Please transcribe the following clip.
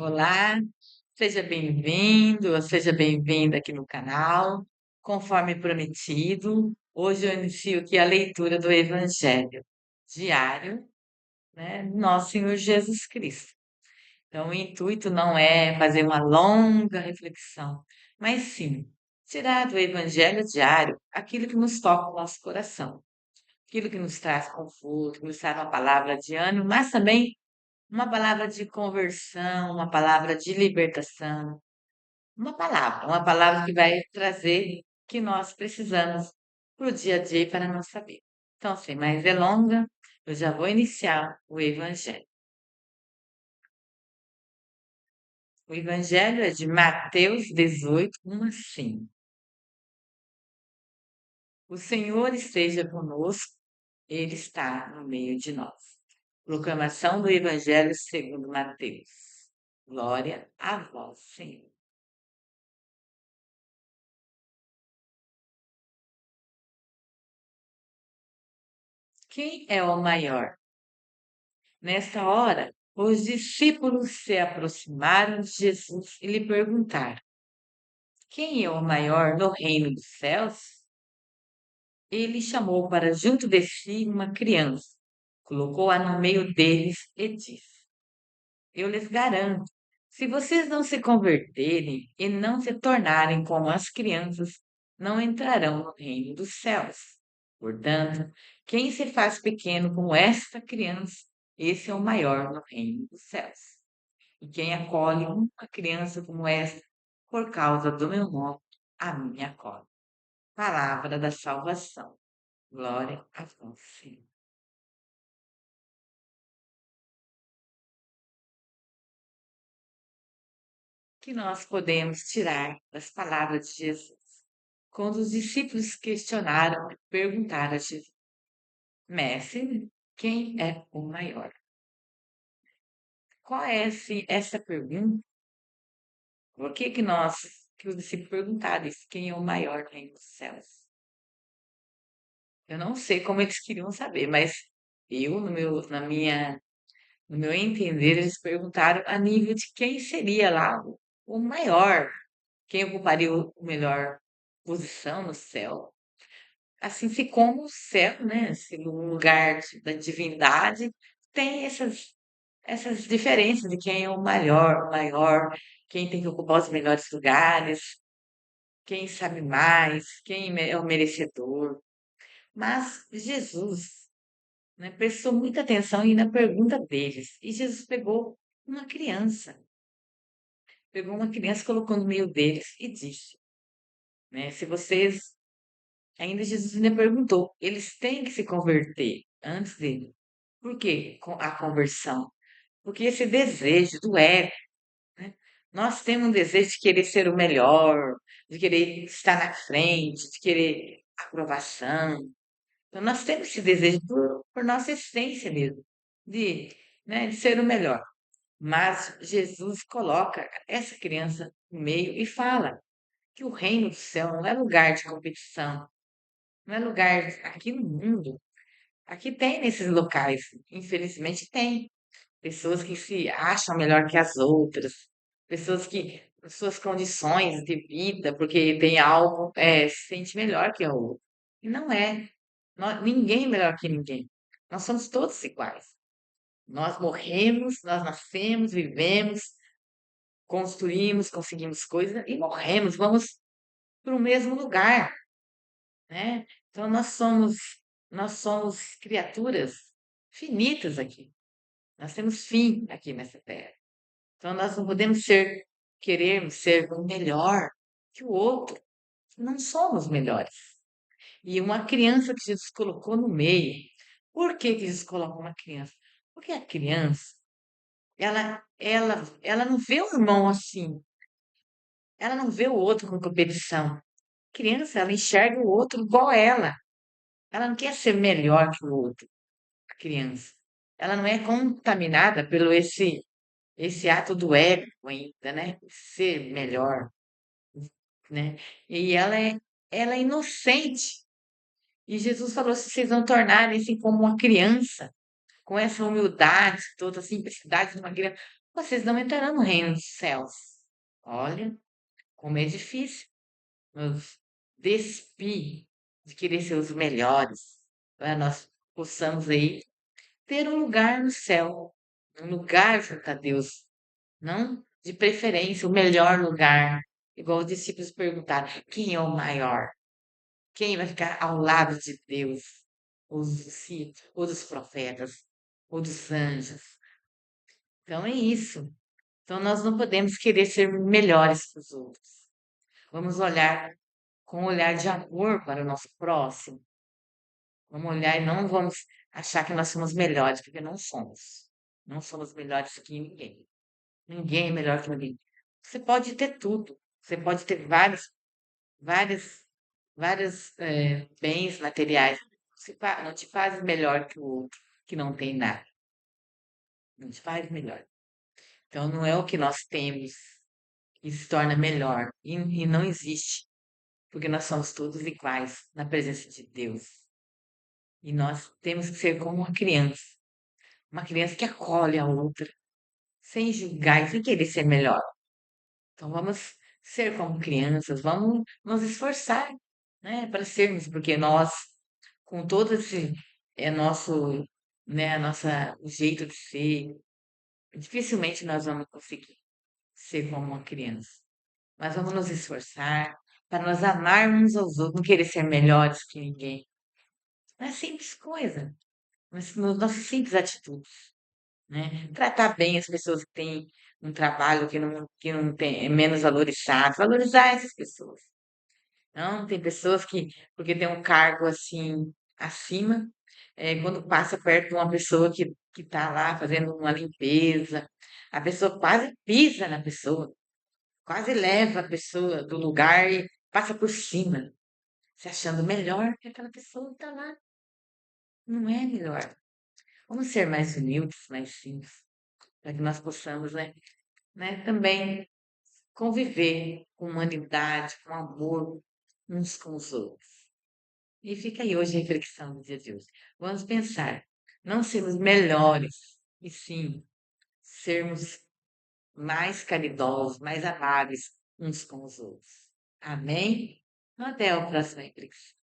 Olá, seja bem-vindo, ou seja bem-vinda aqui no canal. Conforme prometido, hoje eu inicio aqui a leitura do Evangelho diário, né, do nosso Senhor Jesus Cristo. Então, o intuito não é fazer uma longa reflexão, mas sim tirar do Evangelho diário aquilo que nos toca o nosso coração, aquilo que nos traz conforto, que nos traz uma palavra de ânimo, mas também uma palavra de conversão, uma palavra de libertação, uma palavra que vai trazer o que nós precisamos para o dia a dia e para a nossa vida. Então, sem mais delongas, eu já vou iniciar o Evangelho. O Evangelho é de Mateus 18, 1 a 5. O Senhor esteja conosco, Ele está no meio de nós. Proclamação do Evangelho segundo Mateus. Glória a vós, Senhor. Quem é o maior? Nesta hora, os discípulos se aproximaram de Jesus e lhe perguntaram: Quem é o maior no reino dos céus? Ele chamou para junto de si uma criança, colocou-a no meio deles e disse: Eu lhes garanto, se vocês não se converterem e não se tornarem como as crianças, não entrarão no reino dos céus. Portanto, quem se faz pequeno como esta criança, esse é o maior no reino dos céus. E quem acolhe uma criança como esta, por causa do meu nome, a mim acolhe. Palavra da salvação. Glória a vós, Senhor. Que nós podemos tirar das palavras de Jesus? Quando os discípulos questionaram, perguntaram a Jesus: Mestre, quem é o maior? Qual é essa pergunta? Por que os discípulos perguntaram isso? Quem é o maior no reino dos céus? Eu não sei como eles queriam saber, mas eu, no meu entender, eles perguntaram a nível de quem seria lá o maior, quem ocuparia o melhor posição no céu. Assim se como o céu, né, se no lugar da divindade, tem essas diferenças de quem é o maior, quem tem que ocupar os melhores lugares, quem sabe mais, quem é o merecedor. Mas Jesus, né, prestou muita atenção na pergunta deles. E Jesus uma criança, pegou uma criança, colocou no meio deles e disse, né, se vocês, ainda Jesus ainda perguntou, eles têm que se converter antes dele. Por que a conversão? Porque esse desejo do ego, né? Nós temos um desejo de querer ser o melhor, de querer estar na frente, de querer aprovação. Então, nós temos esse desejo por nossa essência mesmo, de, né, de ser o melhor. Mas Jesus coloca essa criança no meio e fala que o reino do céu não é lugar de competição, não é lugar aqui no mundo. Aqui tem nesses locais, infelizmente tem. Pessoas que se acham melhor que as outras, pessoas que, suas condições de vida, porque tem algo, se sente melhor que o outro. E não é. Ninguém é melhor que ninguém. Nós somos todos iguais. Nós morremos, nós nascemos, vivemos, construímos, conseguimos coisas e morremos, vamos para o mesmo lugar, né? Então nós somos criaturas finitas aqui. Nós temos fim aqui nessa terra. Então nós não podemos querermos ser o melhor que o outro. Não somos melhores. E uma criança que Jesus colocou no meio. Por que Jesus colocou uma criança? Porque a criança, ela não vê o irmão assim. Ela não vê o outro com competição. A criança, ela enxerga o outro igual a ela. Ela não quer ser melhor que o outro, a criança. Ela não é contaminada pelo esse ato do ego ainda, né? Ser melhor, né? E ela é inocente. E Jesus falou: se vocês não tornarem assim como uma criança, com essa humildade, toda a simplicidade de uma criança, vocês não entrarão no reino dos céus. Olha, como é difícil nos despir de querer ser os melhores, para nós possamos aí ter um lugar no céu, um lugar junto a Deus, não de preferência o melhor lugar, igual os discípulos perguntaram, quem é o maior? Quem vai ficar ao lado de Deus? Ou dos profetas, ou dos anjos. Então é isso. Então nós não podemos querer ser melhores que os outros. Vamos olhar com um olhar de amor para o nosso próximo. Vamos olhar e não vamos achar que nós somos melhores, porque não somos. Não somos melhores que ninguém. Ninguém é melhor que ninguém. Você pode ter tudo. Você pode ter vários, vários bens materiais. Não te faz melhor que o outro, que não tem nada. Não te faz melhor. Então não é o que nós temos que se torna melhor. E não existe. Porque nós somos todos iguais na presença de Deus. E nós temos que ser como uma criança que acolhe a outra, sem julgar e sem querer ser melhor. Então vamos ser como crianças, vamos nos esforçar, né, para sermos, porque nós, com todo esse nosso, né, a nossa o jeito de ser, dificilmente nós vamos conseguir ser como uma criança. Mas vamos nos esforçar para nós amarmos aos outros, não querer ser melhores que ninguém. Não é simples coisa, mas nas nossas simples atitudes, né? Tratar bem as pessoas que têm um trabalho que não tem, é menos valorizado, valorizar essas pessoas. Não, tem pessoas que, porque tem um cargo assim acima, quando passa perto de uma pessoa que está lá fazendo uma limpeza, a pessoa quase pisa na pessoa, quase leva a pessoa do lugar e passa por cima, se achando melhor que aquela pessoa que está lá. Não é melhor. Vamos ser mais humildes, mais simples, para que nós possamos, também conviver com humanidade, com amor uns com os outros. E fica aí hoje a reflexão do dia de hoje. Vamos pensar, não sermos melhores, e sim sermos mais caridosos, mais amáveis uns com os outros. Amém? Até a próxima reflexão.